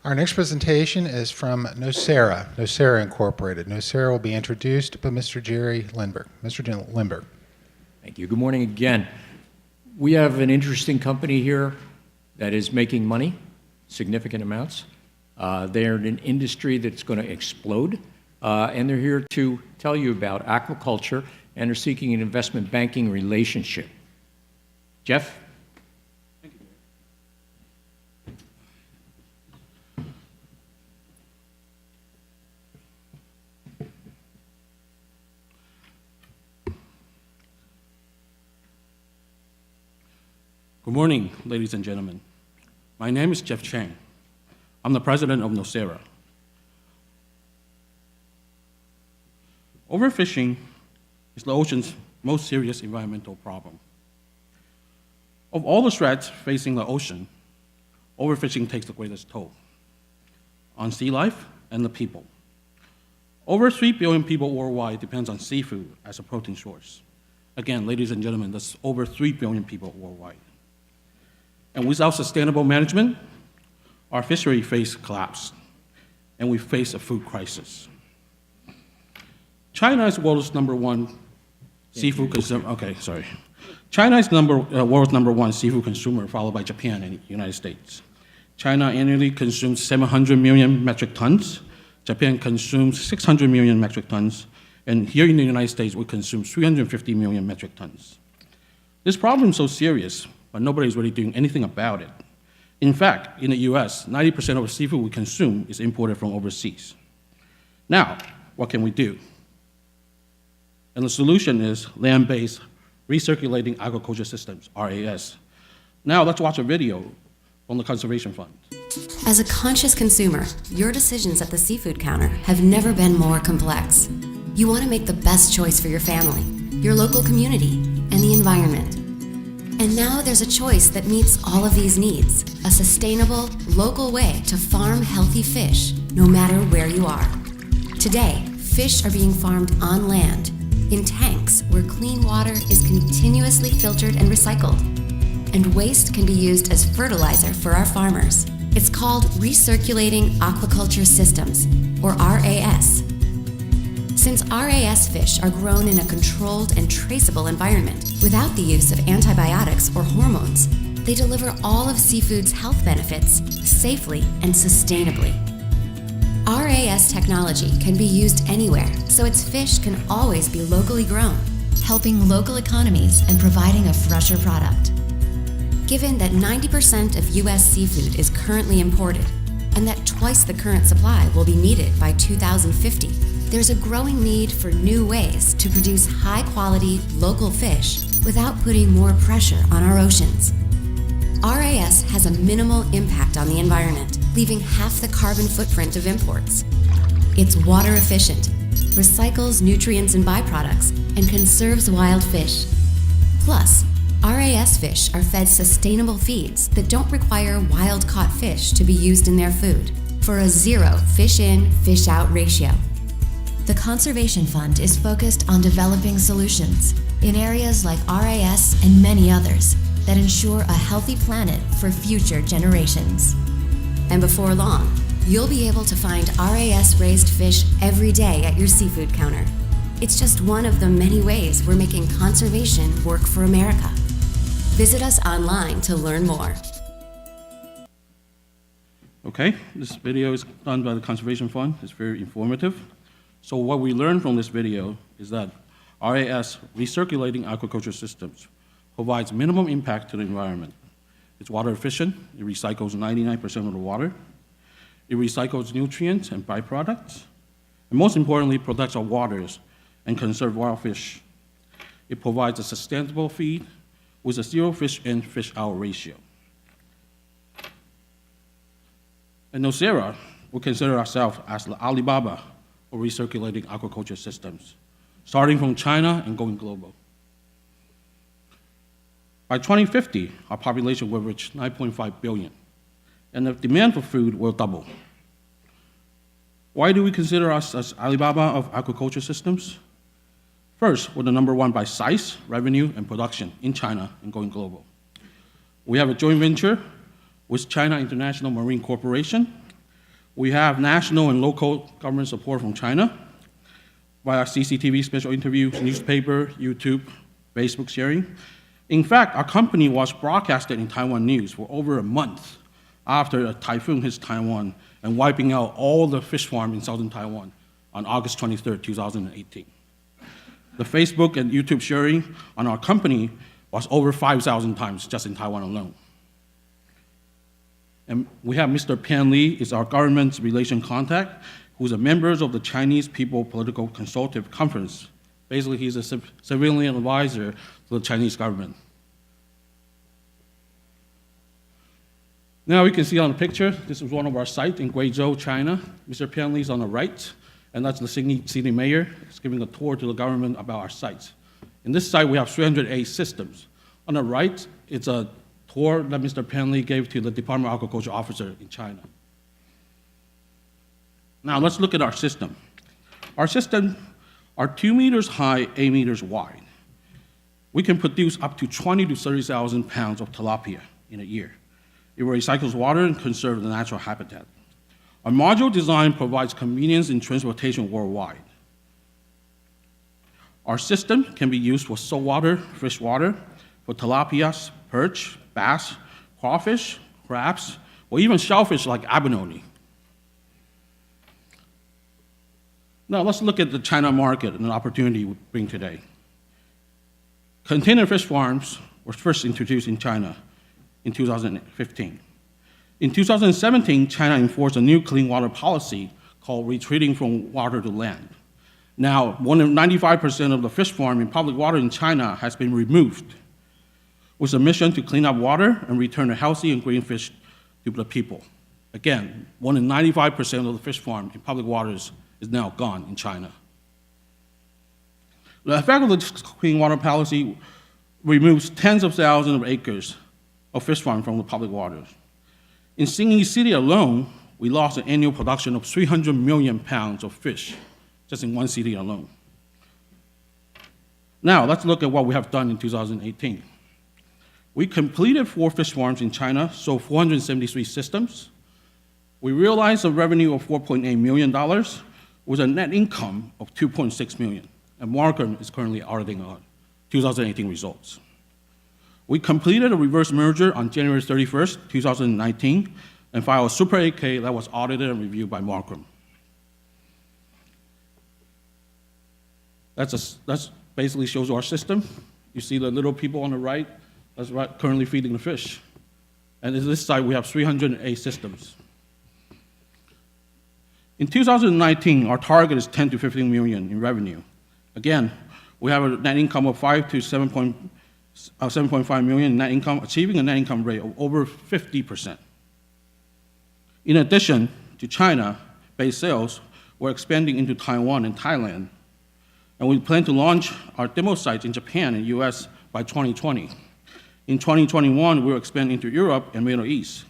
Our next presentation is from Nocera Incorporated. Nocera will be introduced by Mr. Jerry Lindbergh. Mr. Lindbergh. Thank you. Good morning again. We have an interesting company here that is making money, significant amounts. They're in an industry that's going to explode, and they're here to tell you about aquaculture, and they're seeking an investment banking relationship. Jeff? Good morning, ladies and gentlemen. My name is Jeff Chang. I'm the president of Nocera. Overfishing is the ocean's most serious environmental problem. Of all the threats facing the ocean, overfishing takes the greatest toll on sea life and the people. Over 3 billion people worldwide depends on seafood as a protein source. Again, ladies and gentlemen, that's over 3 billion people worldwide. And without sustainable management, our fishery face collapse, and we face a food crisis. China is world's #1 seafood consumer. Okay, sorry. China is world's #1 seafood consumer, followed by Japan and the United States. China annually consumes 700 million metric tons. Japan consumes 600 million metric tons. And here in the United States, we consume 350 million metric tons. This problem is so serious, but nobody's really doing anything about it. In fact, in the US, 90% of the seafood we consume is imported from overseas. Now, what can we do? And the solution is land-based recirculating aquaculture systems, RAS. Now, let's watch a video from the Conservation Fund. As a conscious consumer, your decisions at the seafood counter have never been more complex. You want to make the best choice for your family, your local community, and the environment. And now there's a choice that meets all of these needs, a sustainable, local way to farm healthy fish, no matter where you are. Today, fish are being farmed on land, in tanks where clean water is continuously filtered and recycled. And waste can be used as fertilizer for our farmers. It's called Recirculating Aquaculture Systems, or RAS. Since RAS fish are grown in a controlled and traceable environment without the use of antibiotics or hormones, they deliver all of seafood's health benefits safely and sustainably. RAS technology can be used anywhere, so its fish can always be locally grown, helping local economies and providing a fresher product. Given that 90% of US seafood is currently imported, and that twice the current supply will be needed by 2050, there's a growing need for new ways to produce high-quality, local fish without putting more pressure on our oceans. RAS has a minimal impact on the environment, leaving half the carbon footprint of imports. It's water efficient, recycles nutrients and byproducts, and conserves wild fish. Plus, RAS fish are fed sustainable feeds that don't require wild-caught fish to be used in their food, for a 0 fish-in, fish-out ratio. The Conservation Fund is focused on developing solutions in areas like RAS and many others that ensure a healthy planet for future generations. And before long, you'll be able to find RAS-raised fish every day at your seafood counter. It's just one of the many ways we're making conservation work for America. Visit us online to learn more. Okay, this video is done by the Conservation Fund. It's very informative. So what we learned from this video is that RAS, recirculating aquaculture systems, provides minimum impact to the environment. It's water efficient, it recycles 99% of the water, it recycles nutrients and byproducts, and most importantly, protects our waters and conserves wild fish. It provides a sustainable feed with a 0 fish-in, fish-out ratio. At Nocera, we consider ourselves as the Alibaba of recirculating aquaculture systems, starting from China and going global. By 2050, our population will reach 9.5 billion, and the demand for food will double. Why do we consider us as Alibaba of aquaculture systems? First, we're the #1 by size, revenue, and production in China and going global. We have a joint venture with China International Marine Corporation, We have national and local government support from China via CCTV special interviews, newspaper, YouTube, Facebook sharing. In fact, our company was broadcasted in Taiwan news for over a month after a typhoon hit Taiwan and wiping out all the fish farms in southern Taiwan on August 23, 2018. The Facebook and YouTube sharing on our company was over 5,000 times just in Taiwan alone. And we have Mr. Pan Lee, is our government relation contact, who's a member of the Chinese People Political Consultative Conference. Basically, he's a civilian advisor to the Chinese government. Now we can see on the picture, this is one of our sites in Guizhou, China. Mr. Pan Lee is on the right, and that's the city mayor. He's giving a tour to the government about our sites. In this site, we have 308 systems. On the right, it's a tour that Mr. Pan Lee gave to the Department of Agriculture officer in China. Now let's look at our system. Our system are 2 meters high, 8 meters wide. We can produce up to 20 to 30,000 pounds of tilapia in a year. It recycles water and conserves the natural habitat. Our module design provides convenience in transportation worldwide. Our system can be used for saltwater, freshwater, for tilapias, perch, bass, crawfish, crabs, or even shellfish like abalone. Now let's look at the China market and the opportunity we bring today. Container fish farms were first introduced in China in 2015. In 2017, China enforced a new clean water policy called retreating from water to land. Now, more than 95% of the fish farm in public water in China has been removed with a mission to clean up water and return a healthy and green fish to the people. Again, more than 95% of the fish farm in public waters is now gone in China. The effect of the clean water policy removes tens of thousands of acres of fish farm from the public waters. In Xinyi City alone, we lost an annual production of 300 million pounds of fish, just in one city alone. Now, let's look at what we have done in 2018. We completed 4 fish farms in China, sold 473 systems. We realized a revenue of $4.8 million with a net income of $2.6 million, and Markham is currently auditing our 2018 results. We completed a reverse merger on January 31st, 2019, and filed a Super 8K that was audited and reviewed by Markham. That's basically shows our system. You see the little people on the right, that's currently feeding the fish. And in this side, we have 308 systems. In 2019, our target is 10 to 15 million in revenue. Again, we have a net income of 5 to 7.5 million net income, achieving a net income rate of over 50%. In addition to China-based sales, we're expanding into Taiwan and Thailand, and we plan to launch our demo sites in Japan and US by 2020. In 2021, we'll expand into Europe and Middle East.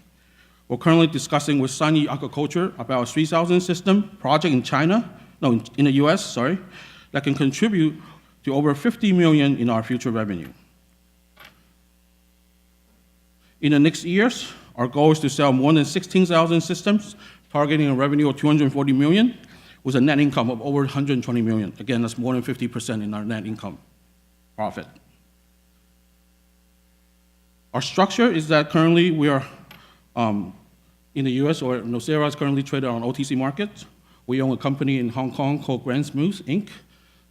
We're currently discussing with Sanyi Aquaculture about a 3,000 system project in the US, that can contribute to over 50 million in our future revenue. In the next years, our goal is to sell more than 16,000 systems, targeting a revenue of 240 million, with a net income of over 120 million. Again, that's more than 50% in our net income profit. Our structure is that currently we are in the US, or Nocera is currently traded on OTC markets. We own a company in Hong Kong called Grand Smooth Inc.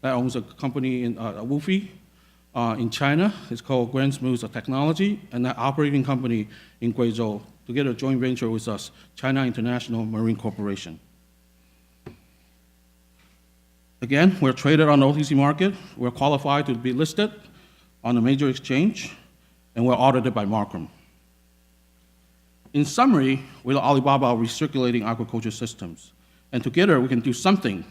that owns a company in Wufi. In China, it's called Grand Smooth Technology, and that operating company in Guizhou, together a joint venture with us, China International Marine Corporation. Again, we're traded on the OTC market, we're qualified to be listed on a major exchange, and we're audited by Markham. In summary, we're Alibaba recirculating aquaculture systems, and together we can do something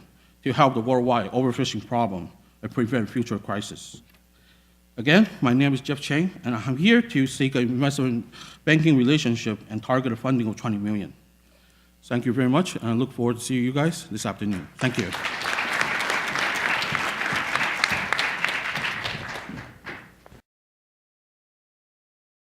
to help the worldwide overfishing problem and prevent future crises. Again, my name is Jeff Chang, and I'm here to seek an investment banking relationship and target a funding of 20 million. Thank you very much, and I look forward to seeing you guys this afternoon. Thank you.